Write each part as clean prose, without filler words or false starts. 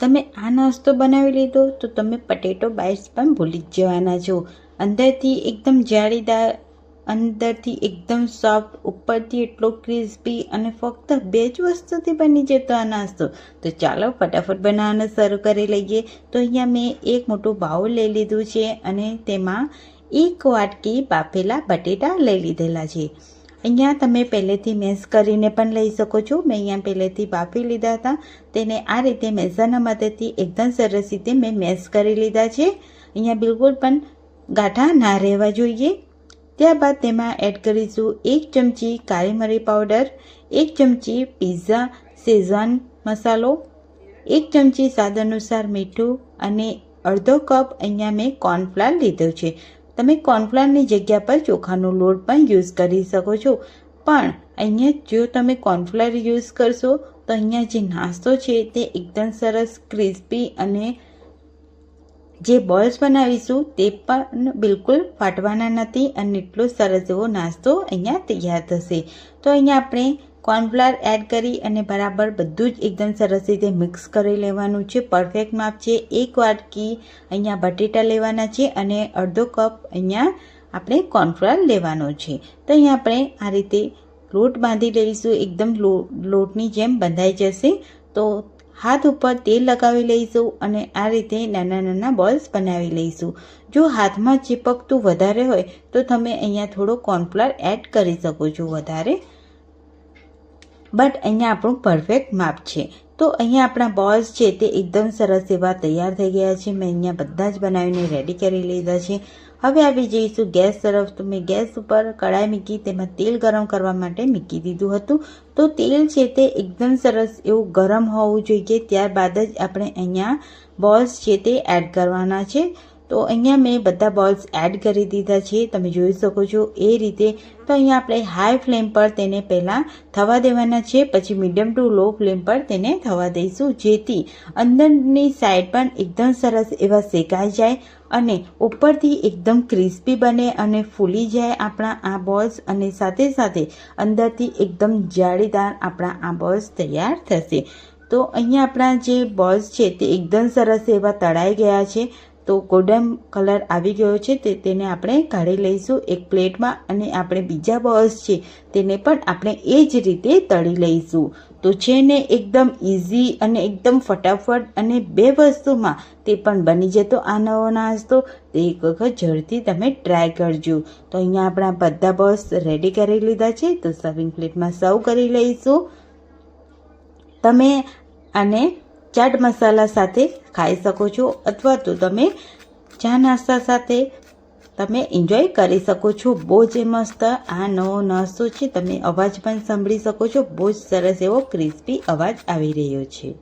તમે આ નાસ્તો બનાવી લીધો તો તમે પટેટો બાઇટ્સ પણ ભૂલી જ જવાના છો. અંદરથી એકદમ જાળીદાર, અંદરથી એકદમ સોફ્ટ, ઉપરથી એટલો ક્રિસ્પી અને ફક્ત 2 જ વસ્તુથી બની જતો આ નાસ્તો. તો ચાલો ફટાફટ બનાવવાનું શરૂ કરી લઈએ. તો અહીંયા મેં એક મોટું બાઉલ લઈ લીધું છે અને તેમાં 1 વાટકી બાફેલા બટેટા લઈ લીધેલા છે. અહીંયા તમે પહેલેથી મેશ કરીને પણ લઈ શકો છો. મેં અહીંયા પહેલેથી બાફી લીધા હતા. તેને આ રીતે મેસરના મદદથી એકદમ સરસ રીતે મેં મેશ કરી લીધા છે. અહીંયા બિલકુલ પણ ગાંઠા ના રહેવા જોઈએ. ત્યારબાદ તેમાં એડ કરીશું 1 ચમચી કાળી મરી પાવડર, 1 ચમચી પિઝા શેઝવાન મસાલો, 1 ચમચી સ્વાદ અનુસાર મીઠું અને અડધો કપ અહીંયા મેં કોર્નફ્લાવર લીધો છે. તમે કોર્નફ્લાવરની જગ્યા પર ચોખાનો લોટ પણ યુઝ કરી શકો છો. પણ અહીંયા જો તમે કોર્નફ્લાવર યુઝ કરશો તો અહીંયા જે નાસ્તો છે તે એકદમ સરસ ક્રિસ્પી અને જે બોલ્સ બનાવીશું તે પણ બિલકુલ ફાટવાના નથી અને એટલો સરસ એવો નાસ્તો અહીંયા તૈયાર થશે. તો અહીંયા આપણે કોર્નફ્લાવર એડ કરી અને બરાબર બધું જ એકદમ સરસ રીતે મિક્સ કરી લેવાનું છે. પરફેક્ટ માપ છે. 1 વાટકી અહીંયા બટેટા લેવાના છે અને અડધો કપ અહીંયા આપણે કોર્નફ્લાવર લેવાનો છે. તો અહીંયા આપણે આ રીતે લોટ બાંધી લઈશું. એકદમ લોટની જેમ બંધાઈ જશે. તો હાથ ઉપર તેલ લગાવી લઈશું અને આ રીતે નાના નાના બોલ્સ બનાવી લઈશું. જો હાથમાં ચીપકતું વધારે હોય તો તમે અહીંયા થોડો કોર્નફ્લાવર એડ કરી શકો છો વધારે, બટ અહીંયા આપણું પરફેક્ટ માપ છે. તો અહીંયા આપણા બોલ્સ છે તે એકદમ સરસ એવા તૈયાર થઈ ગયા છે. મેં અહીંયા બધા જ બનાવીને રેડી કરી લીધા છે. હવે આવી જઈશું ગેસ તરફ. તો મેં ગેસ ઉપર કઢાઈ મૂકી, તેમાં તેલ ગરમ કરવા માટે મૂકી દીધું હતું. તો તેલ છે તે એકદમ સરસ એવું ગરમ હોવું જોઈએ. ત્યારબાદ જ આપણે અહીંયા બોલ્સ છે તે એડ કરવાના છે. તો અહીંયા મેં બધા બોલ્સ એડ કરી દીધા છે, તમે જોઈ શકો છો એ રીતે. તો અહીંયા આપણે હાઈ ફ્લેમ પર તેને પહેલાં થવા દેવાના છે, પછી મીડિયમ ટુ લો ફ્લેમ પર તેને થવા દઈશું, જેથી અંદરની સાઈડ પણ એકદમ સરસ એવા શેકાઈ જાય અને ઉપરથી એકદમ ક્રિસ્પી બને અને ફૂલી જાય આપણા આ બોલ્સ, અને સાથે સાથે અંદરથી એકદમ જાળીદાર આપણા આ બોલ્સ તૈયાર થશે. તો અહીંયા આપણા જે બોલ્સ છે તે એકદમ સરસ એવા તળાઈ ગયા છે. તો ગોલ્ડન કલર આવી ગયો છે, તેને આપણે કાઢી લઈશું એક પ્લેટમાં અને આપણે બીજા બોલ્સ છે તેને પણ આપણે એ જ રીતે તળી લઈશું. તો છે ને એકદમ ઇઝી અને એકદમ ફટાફટ અને 2 વસ્તુમાં તે પણ બની જતો આ નવો નાસ્તો. તો એક વખત જરૂરથી તમે ટ્રાય કરજો. તો અહીંયા આપણા બધા બોલ્સ રેડી કરી લીધા છે. તો સર્વિંગ પ્લેટમાં સર્વ કરી લઈશું. તમે આને ચાટ મસાલા સાથે ખાઈ શકો છો અથવા તો તમે ચા નાસ્તા સાથે તમે એન્જોય કરી શકો છો. બહુ જ મસ્ત આ નવો નાસ્તો છે. તમે અવાજ પણ સાંભળી શકો છો, બહુ જ સરસ એવો ક્રિસ્પી અવાજ આવી રહ્યો છે.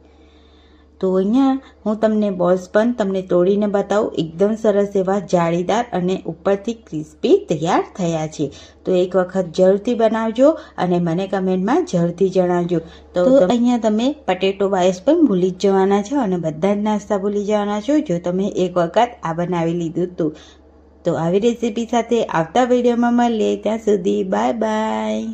તો અહીંયા હું તમને બોલ્સ પણ તમને તોડીને બતાવું. એકદમ સરસ એવા જાળીદાર અને ઉપરથી ક્રિસ્પી તૈયાર થયા છે. તો એક વખત જરૂરથી બનાવજો અને મને કમેન્ટમાં જરૂરથી જણાવજો. તો અહીંયા તમે પટેટો બાઇટ્સ પણ ભૂલી જ જવાના છો અને બધા જ નાસ્તા ભૂલી જવાના છો જો તમે એક વખત આ બનાવી લીધું તો આવી રેસીપી સાથે આવતા વિડીયોમાં મળીએ. ત્યાં સુધી બાય બાય.